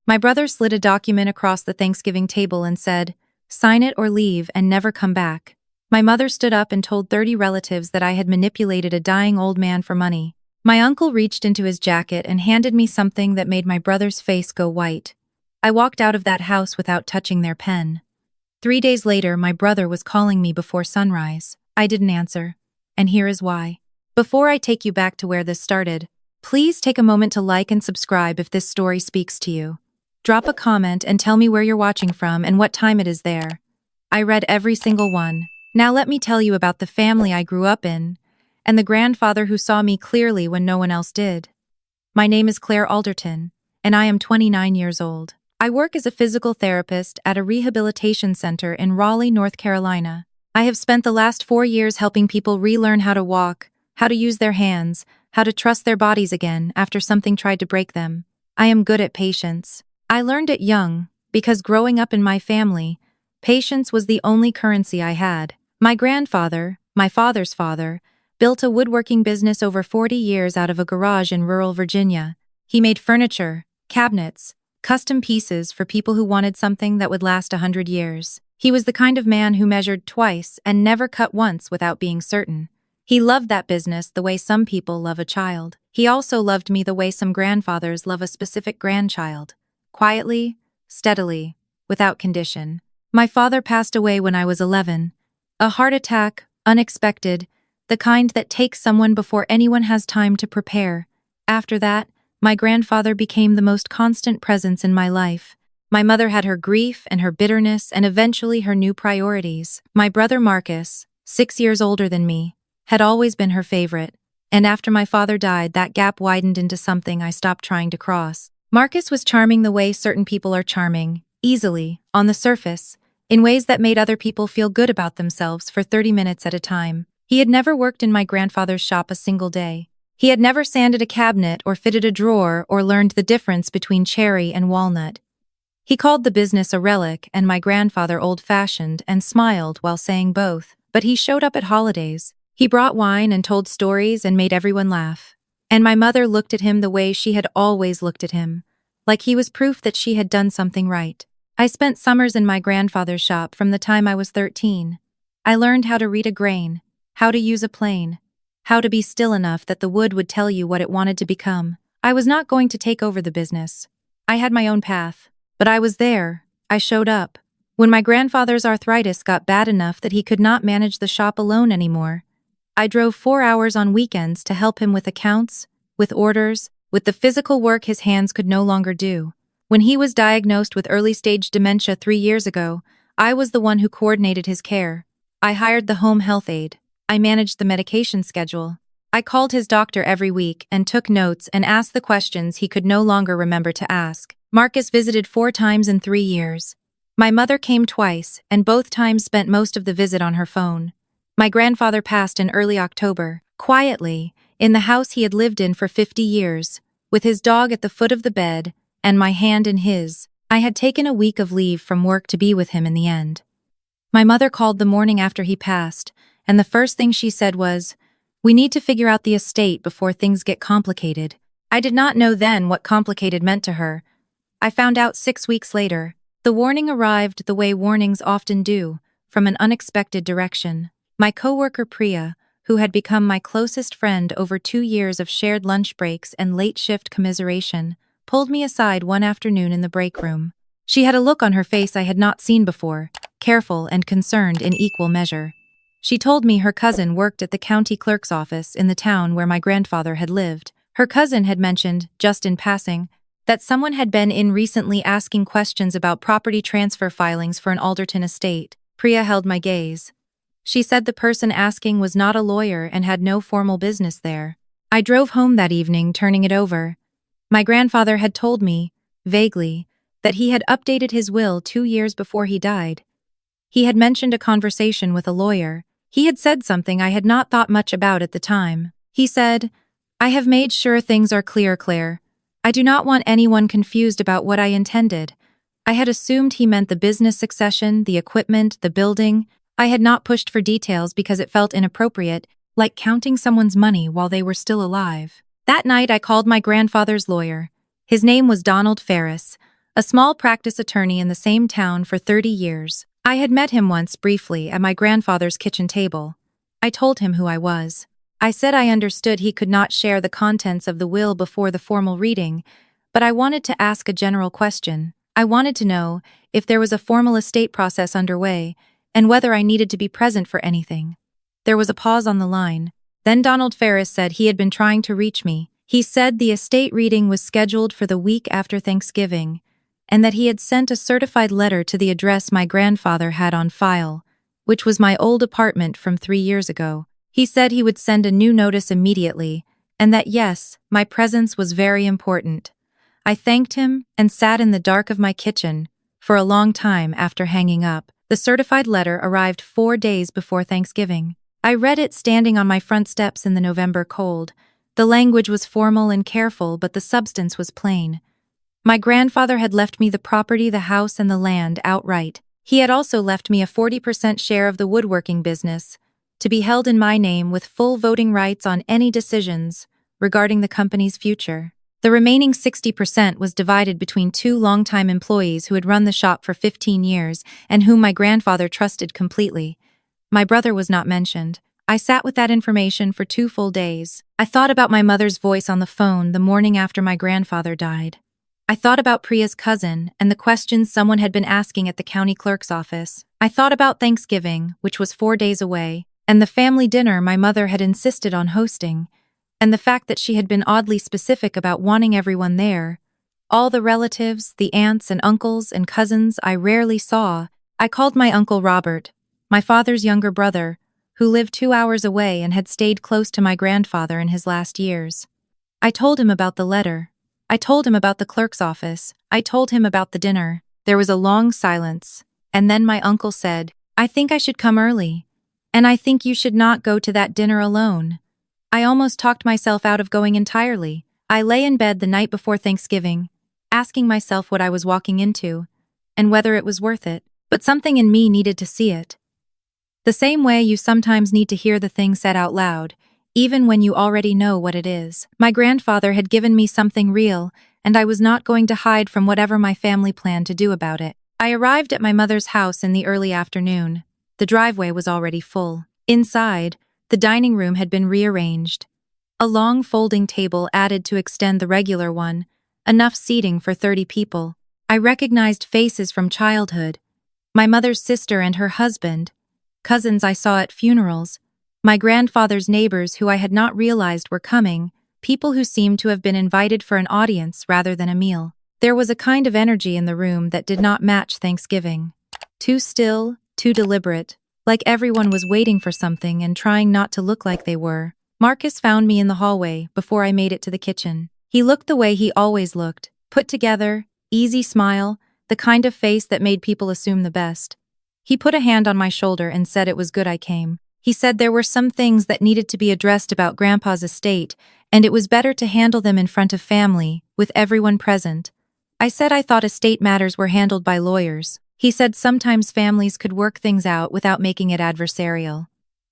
My brother slid a document across the Thanksgiving table and said, "Sign it or leave and never come back." My mother stood up and told 30 relatives that I had manipulated a dying old man for money. My uncle reached into his jacket and handed me something that made my brother's face go white. I walked out of that house without touching their pen. 3 days later, my brother was calling me before sunrise. I didn't answer, and here is why. Before I take you back to where this started, please take a moment to like and subscribe if this story speaks to you. Drop a comment and tell me where you're watching from and what time it is there. I read every single one. Now let me tell you about the family I grew up in, and the grandfather who saw me clearly when no one else did. My name is Claire Alderton, and I am 29 years old. I work as a physical therapist at a rehabilitation center in Raleigh, North Carolina. I have spent the last 4 years helping people relearn how to walk, how to use their hands, how to trust their bodies again after something tried to break them. I am good at patience. I learned it young, because growing up in my family, patience was the only currency I had. My grandfather, my father's father, built a woodworking business over 40 years out of a garage in rural Virginia. He made furniture, cabinets, custom pieces for people who wanted something that would last 100 years. He was the kind of man who measured twice and never cut once without being certain. He loved that business the way some people love a child. He also loved me the way some grandfathers love a specific grandchild. Quietly, steadily, without condition. My father passed away when I was 11. A heart attack, unexpected, the kind that takes someone before anyone has time to prepare. After that, my grandfather became the most constant presence in my life. My mother had her grief and her bitterness and eventually her new priorities. My brother Marcus, 6 years older than me, had always been her favorite, and after my father died, that gap widened into something I stopped trying to cross. Marcus was charming the way certain people are charming, easily, on the surface, in ways that made other people feel good about themselves for 30 minutes at a time. He had never worked in my grandfather's shop a single day. He had never sanded a cabinet or fitted a drawer or learned the difference between cherry and walnut. He called the business a relic and my grandfather old-fashioned and smiled while saying both, but he showed up at holidays. He brought wine and told stories and made everyone laugh. And my mother looked at him the way she had always looked at him, like he was proof that she had done something right. I spent summers in my grandfather's shop from the time I was 13. I learned how to read a grain, how to use a plane, how to be still enough that the wood would tell you what it wanted to become. I was not going to take over the business. I had my own path, but I was there. I showed up. When my grandfather's arthritis got bad enough that he could not manage the shop alone anymore, I drove 4 hours on weekends to help him with accounts, with orders, with the physical work his hands could no longer do. When he was diagnosed with early-stage dementia 3 years ago, I was the one who coordinated his care. I hired the home health aide. I managed the medication schedule. I called his doctor every week and took notes and asked the questions he could no longer remember to ask. Marcus visited 4 times in 3 years. My mother came twice, and both times spent most of the visit on her phone. My grandfather passed in early October, quietly, in the house he had lived in for 50 years, with his dog at the foot of the bed and my hand in his. I had taken a week of leave from work to be with him in the end. My mother called the morning after he passed, and the first thing she said was, "We need to figure out the estate before things get complicated." I did not know then what complicated meant to her. I found out 6 weeks later. The warning arrived the way warnings often do, from an unexpected direction. My coworker Priya, who had become my closest friend over 2 years of shared lunch breaks and late shift commiseration, pulled me aside one afternoon in the break room. She had a look on her face I had not seen before, careful and concerned in equal measure. She told me her cousin worked at the county clerk's office in the town where my grandfather had lived. Her cousin had mentioned, just in passing, that someone had been in recently asking questions about property transfer filings for an Alderton estate. Priya held my gaze. She said the person asking was not a lawyer and had no formal business there. I drove home that evening, turning it over. My grandfather had told me, vaguely, that he had updated his will 2 years before he died. He had mentioned a conversation with a lawyer. He had said something I had not thought much about at the time. He said, "I have made sure things are clear, Claire. I do not want anyone confused about what I intended." I had assumed he meant the business succession, the equipment, the building. I had not pushed for details because it felt inappropriate, like counting someone's money while they were still alive. That night I called my grandfather's lawyer. His name was Donald Ferris, a small practice attorney in the same town for 30 years. I had met him once briefly at my grandfather's kitchen table. I told him who I was. I said I understood he could not share the contents of the will before the formal reading, but I wanted to ask a general question. I wanted to know if there was a formal estate process underway and whether I needed to be present for anything. There was a pause on the line. Then Donald Ferris said he had been trying to reach me. He said the estate reading was scheduled for the week after Thanksgiving, and that he had sent a certified letter to the address my grandfather had on file, which was my old apartment from 3 years ago. He said he would send a new notice immediately, and that yes, my presence was very important. I thanked him and sat in the dark of my kitchen for a long time after hanging up. The certified letter arrived 4 days before Thanksgiving. I read it standing on my front steps in the November cold. The language was formal and careful, but the substance was plain. My grandfather had left me the property, the house, and the land outright. He had also left me a 40% share of the woodworking business, to be held in my name with full voting rights on any decisions regarding the company's future. The remaining 60% was divided between 2 longtime employees who had run the shop for 15 years and whom my grandfather trusted completely. My brother was not mentioned. I sat with that information for 2 full days. I thought about my mother's voice on the phone the morning after my grandfather died. I thought about Priya's cousin and the questions someone had been asking at the county clerk's office. I thought about Thanksgiving, which was 4 days away, and the family dinner my mother had insisted on hosting, and the fact that she had been oddly specific about wanting everyone there. All the relatives, the aunts and uncles and cousins I rarely saw. I called my Uncle Robert, my father's younger brother, who lived 2 hours away and had stayed close to my grandfather in his last years. I told him about the letter. I told him about the clerk's office. I told him about the dinner. There was a long silence, and then my uncle said, "I think I should come early. And I think you should not go to that dinner alone." I almost talked myself out of going entirely. I lay in bed the night before Thanksgiving, asking myself what I was walking into, and whether it was worth it. But something in me needed to see it. The same way you sometimes need to hear the thing said out loud, even when you already know what it is. My grandfather had given me something real, and I was not going to hide from whatever my family planned to do about it. I arrived at my mother's house in the early afternoon. The driveway was already full. Inside, the dining room had been rearranged. A long folding table added to extend the regular one, enough seating for 30 people. I recognized faces from childhood. My mother's sister and her husband, cousins I saw at funerals, my grandfather's neighbors who I had not realized were coming, people who seemed to have been invited for an audience rather than a meal. There was a kind of energy in the room that did not match Thanksgiving. Too still, too deliberate, like everyone was waiting for something and trying not to look like they were. Marcus found me in the hallway before I made it to the kitchen. He looked the way he always looked, put together, easy smile, the kind of face that made people assume the best. He put a hand on my shoulder and said it was good I came. He said there were some things that needed to be addressed about Grandpa's estate, and it was better to handle them in front of family, with everyone present. I said I thought estate matters were handled by lawyers. He said sometimes families could work things out without making it adversarial.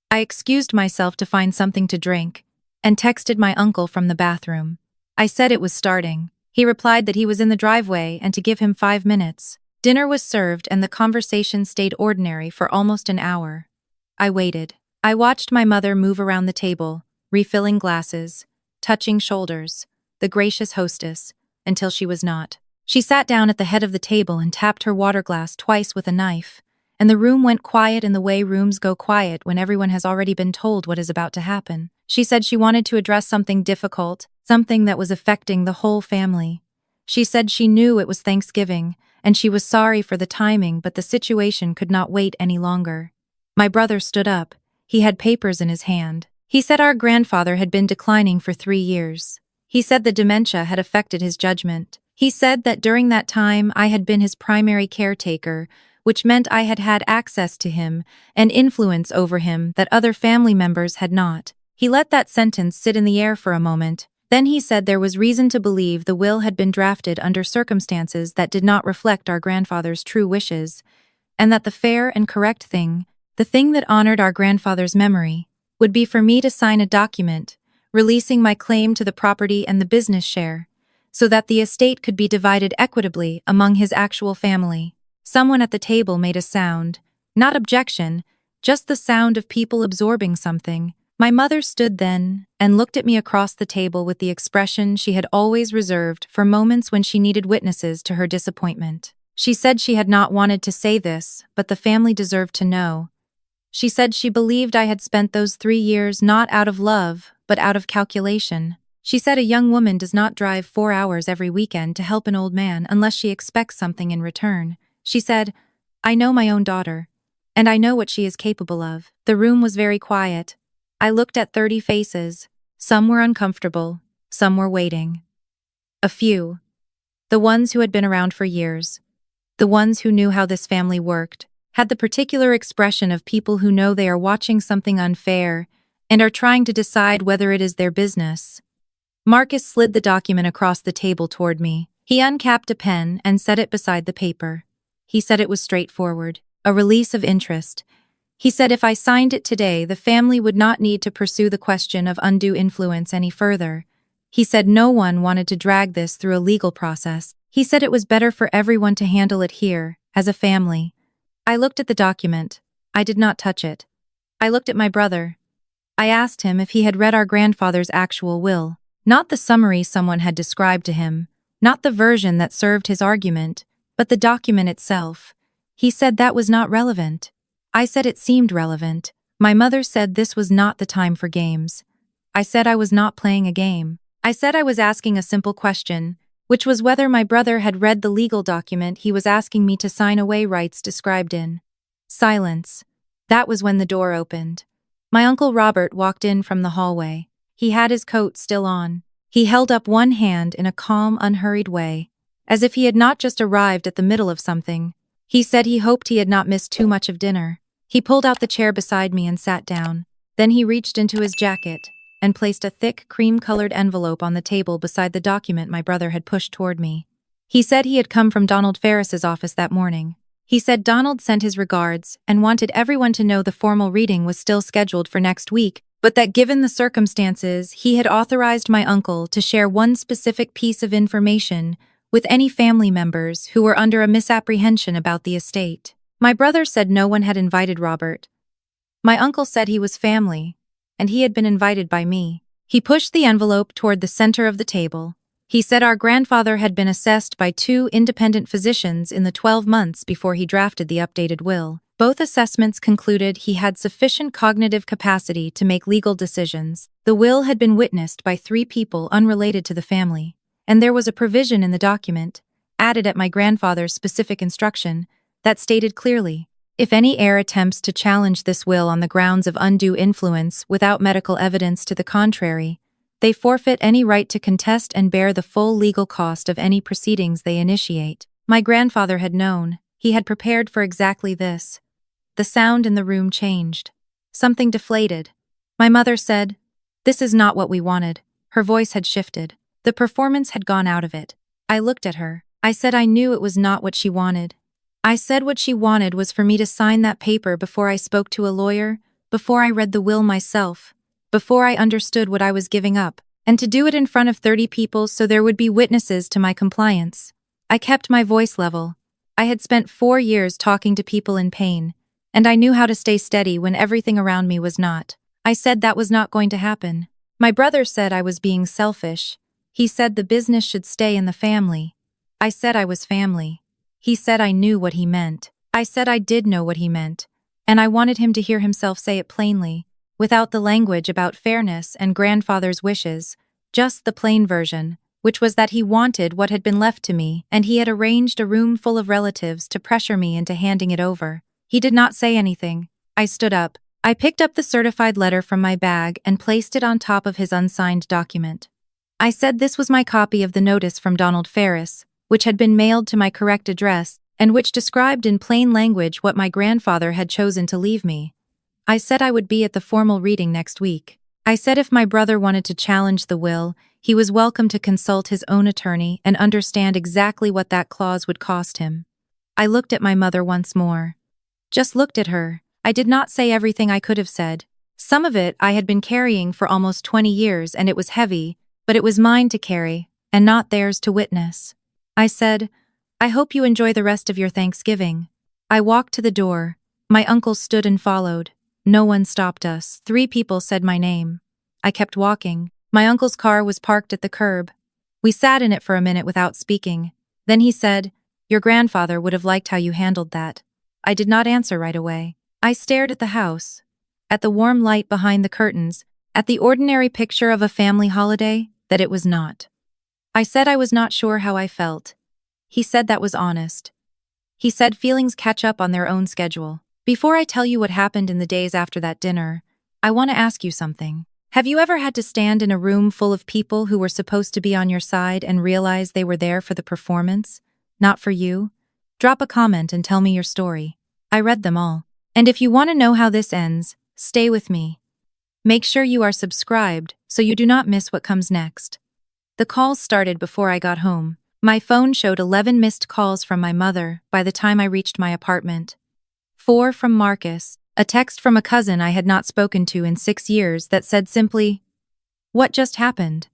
I excused myself to find something to drink, and texted my uncle from the bathroom. I said it was starting. He replied that he was in the driveway and to give him 5 minutes. Dinner was served and the conversation stayed ordinary for almost an hour. I waited. I watched my mother move around the table, refilling glasses, touching shoulders, the gracious hostess, until she was not. She sat down at the head of the table and tapped her water glass twice with a knife, and the room went quiet in the way rooms go quiet when everyone has already been told what is about to happen. She said she wanted to address something difficult, something that was affecting the whole family. She said she knew it was Thanksgiving, and she was sorry for the timing, but the situation could not wait any longer. My brother stood up. He had papers in his hand. He said our grandfather had been declining for 3 years. He said the dementia had affected his judgment. He said that during that time I had been his primary caretaker, which meant I had had access to him and influence over him that other family members had not. He let that sentence sit in the air for a moment. Then he said there was reason to believe the will had been drafted under circumstances that did not reflect our grandfather's true wishes, and that the fair and correct thing, the thing that honored our grandfather's memory, would be for me to sign a document, releasing my claim to the property and the business share, so that the estate could be divided equitably among his actual family. Someone at the table made a sound, not objection, just the sound of people absorbing something. My mother stood then and looked at me across the table with the expression she had always reserved for moments when she needed witnesses to her disappointment. She said she had not wanted to say this, but the family deserved to know. She said she believed I had spent those 3 years not out of love, but out of calculation. She said a young woman does not drive 4 hours every weekend to help an old man unless she expects something in return. She said, "I know my own daughter, and I know what she is capable of." The room was very quiet. I looked at 30 faces. Some were uncomfortable, some were waiting. A few. The ones who had been around for years. The ones who knew how this family worked, had the particular expression of people who know they are watching something unfair and are trying to decide whether it is their business. Marcus slid the document across the table toward me. He uncapped a pen and set it beside the paper. He said it was straightforward, a release of interest. He said if I signed it today, the family would not need to pursue the question of undue influence any further. He said no one wanted to drag this through a legal process. He said it was better for everyone to handle it here, as a family. I looked at the document. I did not touch it. I looked at my brother. I asked him if he had read our grandfather's actual will, not the summary someone had described to him, not the version that served his argument, but the document itself. He said that was not relevant. I said it seemed relevant. My mother said this was not the time for games. I said I was not playing a game. I said I was asking a simple question, which was whether my brother had read the legal document he was asking me to sign away rights described in. Silence. That was when the door opened. My Uncle Robert walked in from the hallway. He had his coat still on. He held up one hand in a calm, unhurried way, as if he had not just arrived at the middle of something. He said he hoped he had not missed too much of dinner. He pulled out the chair beside me and sat down. Then he reached into his jacket and placed a thick, cream-colored envelope on the table beside the document my brother had pushed toward me. He said he had come from Donald Ferris's office that morning. He said Donald sent his regards and wanted everyone to know the formal reading was still scheduled for next week, but that given the circumstances, he had authorized my uncle to share one specific piece of information with any family members who were under a misapprehension about the estate. My brother said no one had invited Robert. My uncle said he was family, and he had been invited by me. He pushed the envelope toward the center of the table. He said our grandfather had been assessed by 2 independent physicians in the 12 months before he drafted the updated will. Both assessments concluded he had sufficient cognitive capacity to make legal decisions. The will had been witnessed by 3 people unrelated to the family, and there was a provision in the document, added at my grandfather's specific instruction, that stated clearly, if any heir attempts to challenge this will on the grounds of undue influence without medical evidence to the contrary, they forfeit any right to contest and bear the full legal cost of any proceedings they initiate. My grandfather had known. He had prepared for exactly this. The sound in the room changed. Something deflated. My mother said, "This is not what we wanted." Her voice had shifted. The performance had gone out of it. I looked at her. I said I knew it was not what she wanted. I said what she wanted was for me to sign that paper before I spoke to a lawyer, before I read the will myself, before I understood what I was giving up, and to do it in front of 30 people so there would be witnesses to my compliance. I kept my voice level. I had spent 4 years talking to people in pain, and I knew how to stay steady when everything around me was not. I said that was not going to happen. My brother said I was being selfish. He said the business should stay in the family. I said I was family. He said I knew what he meant. I said I did know what he meant, and I wanted him to hear himself say it plainly, without the language about fairness and grandfather's wishes, just the plain version, which was that he wanted what had been left to me, and he had arranged a room full of relatives to pressure me into handing it over. He did not say anything. I stood up. I picked up the certified letter from my bag and placed it on top of his unsigned document. I said this was my copy of the notice from Donald Ferris, which had been mailed to my correct address and which described in plain language what my grandfather had chosen to leave me. I said I would be at the formal reading next week. I said if my brother wanted to challenge the will, he was welcome to consult his own attorney and understand exactly what that clause would cost him. I looked at my mother once more. Just looked at her. I did not say everything I could have said. Some of it I had been carrying for almost 20 years and it was heavy, but it was mine to carry, and not theirs to witness. I said, "I hope you enjoy the rest of your Thanksgiving." I walked to the door. My uncle stood and followed. No one stopped us. 3 people said my name. I kept walking. My uncle's car was parked at the curb. We sat in it for a minute without speaking. Then he said, "Your grandfather would have liked how you handled that." I did not answer right away. I stared at the house, at the warm light behind the curtains, at the ordinary picture of a family holiday that it was not. I said I was not sure how I felt. He said that was honest. He said feelings catch up on their own schedule. Before I tell you what happened in the days after that dinner, I want to ask you something. Have you ever had to stand in a room full of people who were supposed to be on your side and realize they were there for the performance, not for you? Drop a comment and tell me your story. I read them all. And if you want to know how this ends, stay with me. Make sure you are subscribed so you do not miss what comes next. The calls started before I got home. My phone showed 11 missed calls from my mother by the time I reached my apartment. 4 from Marcus, a text from a cousin I had not spoken to in 6 years that said simply, "What just happened?"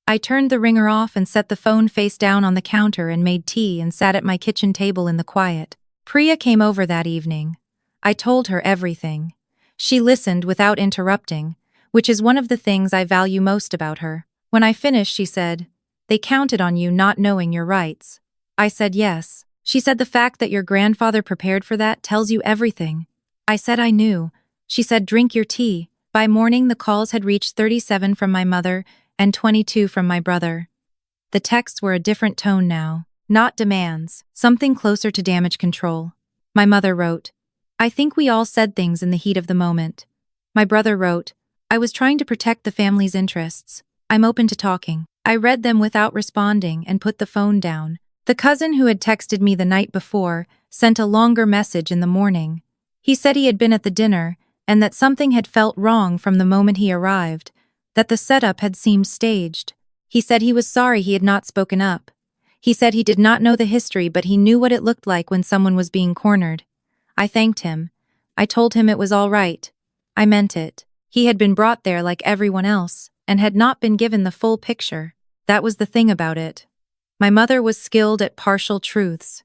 I turned the ringer off and set the phone face down on the counter and made tea and sat at my kitchen table in the quiet. Priya came over that evening. I told her everything. She listened without interrupting, which is one of the things I value most about her. When I finished, she said, "They counted on you not knowing your rights." I said yes. She said the fact that your grandfather prepared for that tells you everything. I said I knew. She said, "Drink your tea." By morning, the calls had reached 37 from my mother and 22 from my brother. The texts were a different tone now. Not demands, something closer to damage control. My mother wrote, "I think we all said things in the heat of the moment." My brother wrote, "I was trying to protect the family's interests. I'm open to talking." I read them without responding and put the phone down. The cousin who had texted me the night before sent a longer message in the morning. He said he had been at the dinner and that something had felt wrong from the moment he arrived, that the setup had seemed staged. He said he was sorry he had not spoken up. He said he did not know the history, but he knew what it looked like when someone was being cornered. I thanked him. I told him it was all right. I meant it. He had been brought there like everyone else, and had not been given the full picture. That was the thing about it. My mother was skilled at partial truths.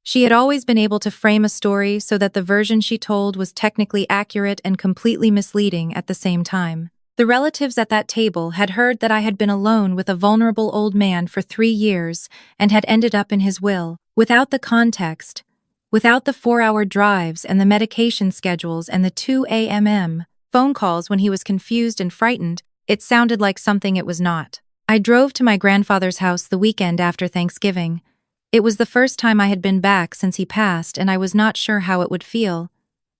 She had always been able to frame a story so that the version she told was technically accurate and completely misleading at the same time. The relatives at that table had heard that I had been alone with a vulnerable old man for 3 years and had ended up in his will. Without the context, without the 4-hour drives and the medication schedules and the 2 a.m. phone calls when he was confused and frightened, it sounded like something it was not. I drove to my grandfather's house the weekend after Thanksgiving. It was the first time I had been back since he passed, and I was not sure how it would feel.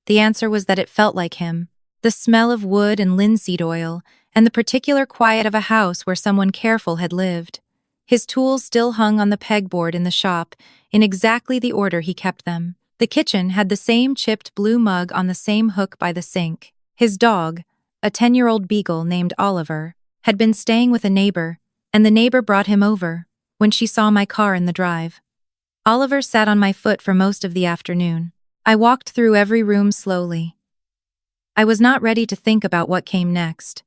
The answer was that it felt like him. The smell of wood and linseed oil, and the particular quiet of a house where someone careful had lived. His tools still hung on the pegboard in the shop, in exactly the order he kept them. The kitchen had the same chipped blue mug on the same hook by the sink. His dog, a 10-year-old beagle named Oliver, had been staying with a neighbor, and the neighbor brought him over when she saw my car in the drive. Oliver sat on my foot for most of the afternoon. I walked through every room slowly. I was not ready to think about what came next.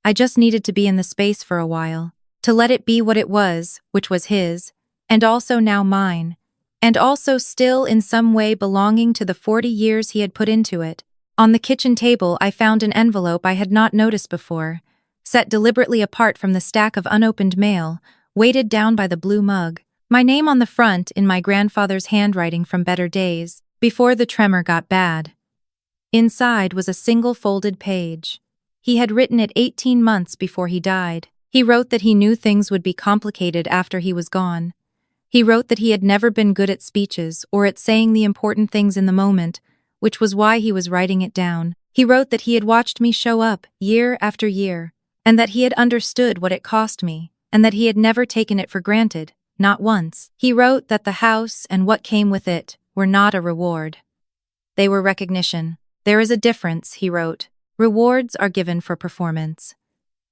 I just needed to be in the space for a while, to let it be what it was, which was his, and also now mine, and also still in some way belonging to the 40 years he had put into it. On the kitchen table, I found an envelope I had not noticed before, set deliberately apart from the stack of unopened mail, weighted down by the blue mug. My name on the front in my grandfather's handwriting from better days, before the tremor got bad. Inside was a single folded page. He had written it 18 months before he died. He wrote that he knew things would be complicated after he was gone. He wrote that he had never been good at speeches or at saying the important things in the moment, which was why he was writing it down. He wrote that he had watched me show up year after year, and that he had understood what it cost me, and that he had never taken it for granted, not once. He wrote that the house and what came with it were not a reward. They were recognition. "There is a difference," he wrote. "Rewards are given for performance.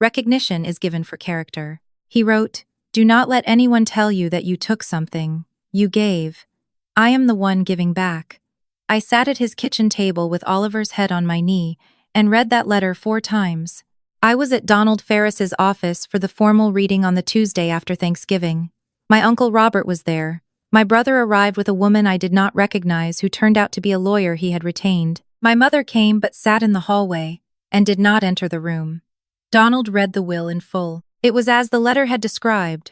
Recognition is given for character." He wrote, "Do not let anyone tell you that you took something. You gave. I am the one giving back." I sat at his kitchen table with Oliver's head on my knee and read that letter 4 times. I was at Donald Ferris's office for the formal reading on the Tuesday after Thanksgiving. My Uncle Robert was there. My brother arrived with a woman I did not recognize who turned out to be a lawyer he had retained. My mother came but sat in the hallway and did not enter the room. Donald read the will in full. It was as the letter had described.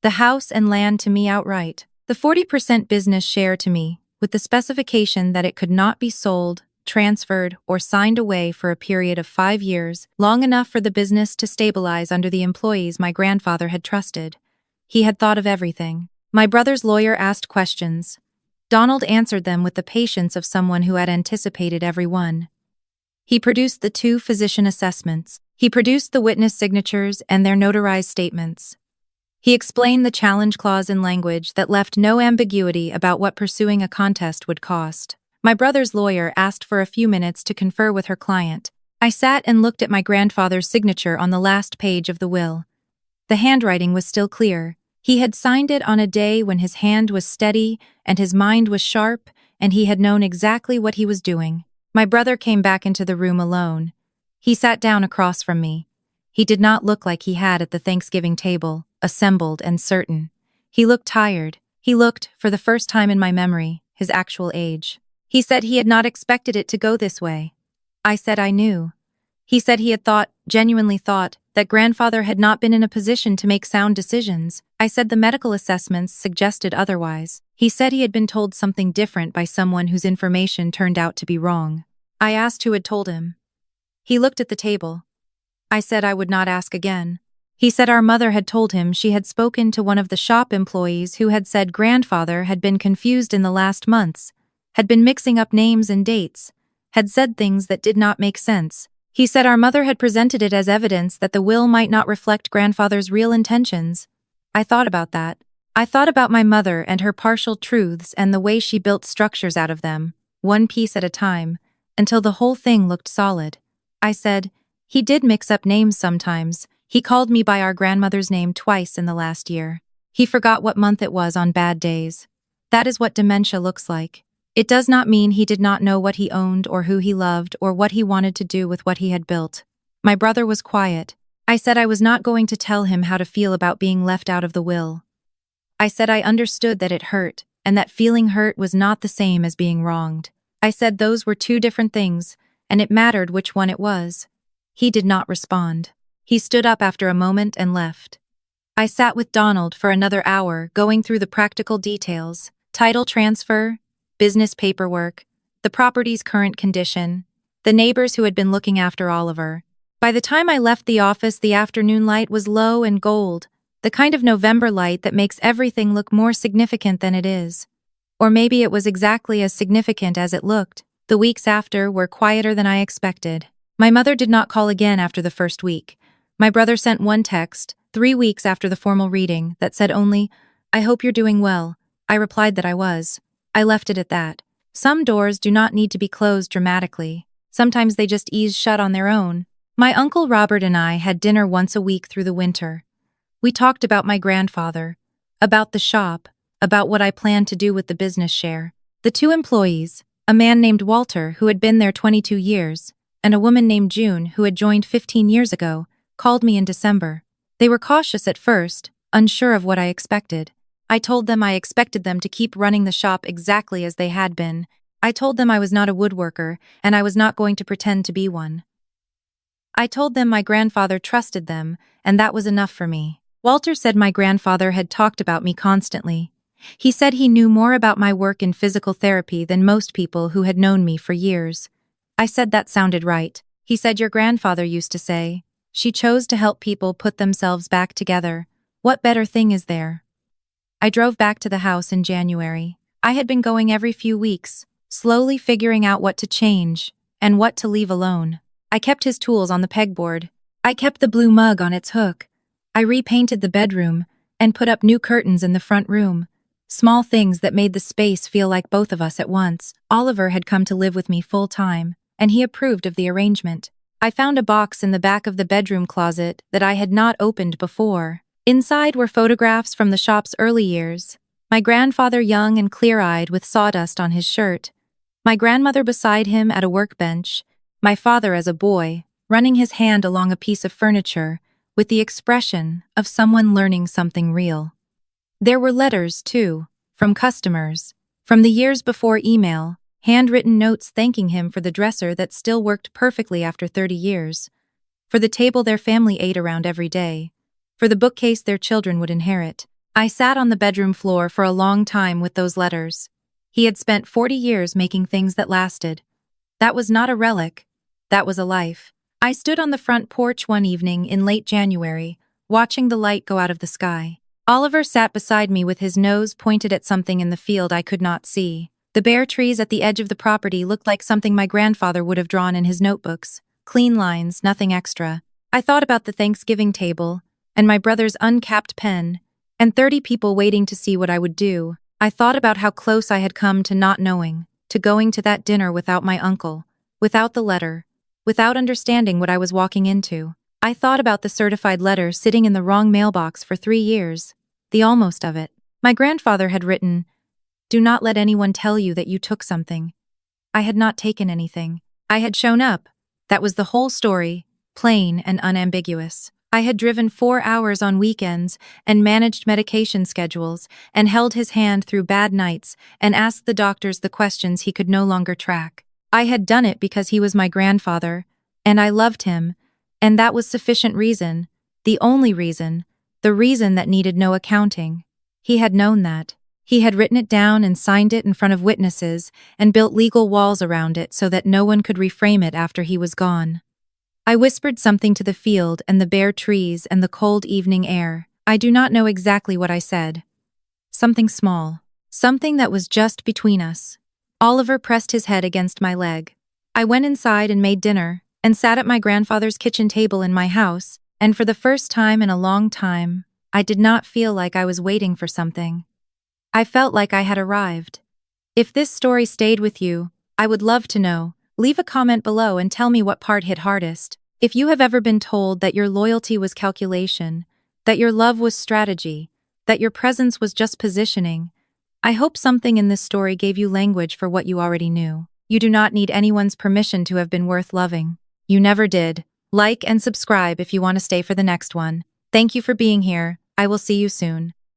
The house and land to me outright. The 40% business share to me, with the specification that it could not be sold, transferred, or signed away for a period of 5 years, long enough for the business to stabilize under the employees my grandfather had trusted. He had thought of everything. My brother's lawyer asked questions. Donald answered them with the patience of someone who had anticipated every one. He produced the 2 physician assessments. He produced the witness signatures and their notarized statements. He explained the challenge clause in language that left no ambiguity about what pursuing a contest would cost. My brother's lawyer asked for a few minutes to confer with her client. I sat and looked at my grandfather's signature on the last page of the will. The handwriting was still clear. He had signed it on a day when his hand was steady and his mind was sharp, and he had known exactly what he was doing. My brother came back into the room alone. He sat down across from me. He did not look like he had at the Thanksgiving table, assembled and certain. He looked tired. He looked, for the first time in my memory, his actual age. He said he had not expected it to go this way. I said I knew. He said he had thought, genuinely thought, that grandfather had not been in a position to make sound decisions. I said the medical assessments suggested otherwise. He said he had been told something different by someone whose information turned out to be wrong. I asked who had told him. He looked at the table. I said I would not ask again. He said our mother had told him she had spoken to one of the shop employees who had said grandfather had been confused in the last months, had been mixing up names and dates, had said things that did not make sense. He said our mother had presented it as evidence that the will might not reflect grandfather's real intentions. I thought about that. I thought about my mother and her partial truths and the way she built structures out of them, one piece at a time, until the whole thing looked solid. I said, he did mix up names sometimes. He called me by our grandmother's name twice in the last year. He forgot what month it was on bad days. That is what dementia looks like. It does not mean he did not know what he owned or who he loved or what he wanted to do with what he had built. My brother was quiet. I said I was not going to tell him how to feel about being left out of the will. I said I understood that it hurt, and that feeling hurt was not the same as being wronged. I said those were 2 different things, and it mattered which one it was. He did not respond. He stood up after a moment and left. I sat with Donald for another hour, going through the practical details: title transfer, business paperwork, the property's current condition, the neighbors who had been looking after Oliver. By the time I left the office, the afternoon light was low and gold, the kind of November light that makes everything look more significant than it is. Or maybe it was exactly as significant as it looked. The weeks after were quieter than I expected. My mother did not call again after the first week. My brother sent one text, 3 weeks after the formal reading, that said only, "I hope you're doing well." I replied that I was. I left it at that. Some doors do not need to be closed dramatically. Sometimes they just ease shut on their own. My Uncle Robert and I had dinner once a week through the winter. We talked about my grandfather, about the shop, about what I planned to do with the business share. The 2 employees, a man named Walter who had been there 22 years, and a woman named June who had joined 15 years ago, called me in December. They were cautious at first, unsure of what I expected. I told them I expected them to keep running the shop exactly as they had been. I told them I was not a woodworker, and I was not going to pretend to be one. I told them my grandfather trusted them, and that was enough for me. Walter said my grandfather had talked about me constantly. He said he knew more about my work in physical therapy than most people who had known me for years. I said that sounded right. He said your grandfather used to say, "She chose to help people put themselves back together. What better thing is there?" I drove back to the house in January. I had been going every few weeks, slowly figuring out what to change and what to leave alone. I kept his tools on the pegboard. I kept the blue mug on its hook. I repainted the bedroom and put up new curtains in the front room. Small things that made the space feel like both of us at once. Oliver had come to live with me full-time, and he approved of the arrangement. I found a box in the back of the bedroom closet that I had not opened before. Inside were photographs from the shop's early years. My grandfather young and clear-eyed with sawdust on his shirt. My grandmother beside him at a workbench. My father as a boy, running his hand along a piece of furniture with the expression of someone learning something real. There were letters, too, from customers, from the years before email, handwritten notes thanking him for the dresser that still worked perfectly after 30 years, for the table their family ate around every day, for the bookcase their children would inherit. I sat on the bedroom floor for a long time with those letters. He had spent 40 years making things that lasted. That was not a relic. That was a life. I stood on the front porch one evening in late January, watching the light go out of the sky. Oliver sat beside me with his nose pointed at something in the field I could not see. The bare trees at the edge of the property looked like something my grandfather would have drawn in his notebooks. Clean lines, nothing extra. I thought about the Thanksgiving table, and my brother's uncapped pen, and 30 people waiting to see what I would do. I thought about how close I had come to not knowing, to going to that dinner without my uncle, without the letter, without understanding what I was walking into. I thought about the certified letter sitting in the wrong mailbox for 3 years, the almost of it. My grandfather had written, "Do not let anyone tell you that you took something." I had not taken anything. I had shown up. That was the whole story, plain and unambiguous. I had driven 4 hours on weekends and managed medication schedules and held his hand through bad nights and asked the doctors the questions he could no longer track. I had done it because he was my grandfather, and I loved him, and that was sufficient reason, the only reason, the reason that needed no accounting. He had known that. He had written it down and signed it in front of witnesses and built legal walls around it so that no one could reframe it after he was gone. I whispered something to the field and the bare trees and the cold evening air. I do not know exactly what I said. Something small. Something that was just between us. Oliver pressed his head against my leg. I went inside and made dinner, and sat at my grandfather's kitchen table in my house, and for the first time in a long time, I did not feel like I was waiting for something. I felt like I had arrived. If this story stayed with you, I would love to know. Leave a comment below and tell me what part hit hardest. If you have ever been told that your loyalty was calculation, that your love was strategy, that your presence was just positioning, I hope something in this story gave you language for what you already knew. You do not need anyone's permission to have been worth loving. You never did. Like and subscribe if you want to stay for the next one. Thank you for being here. I will see you soon.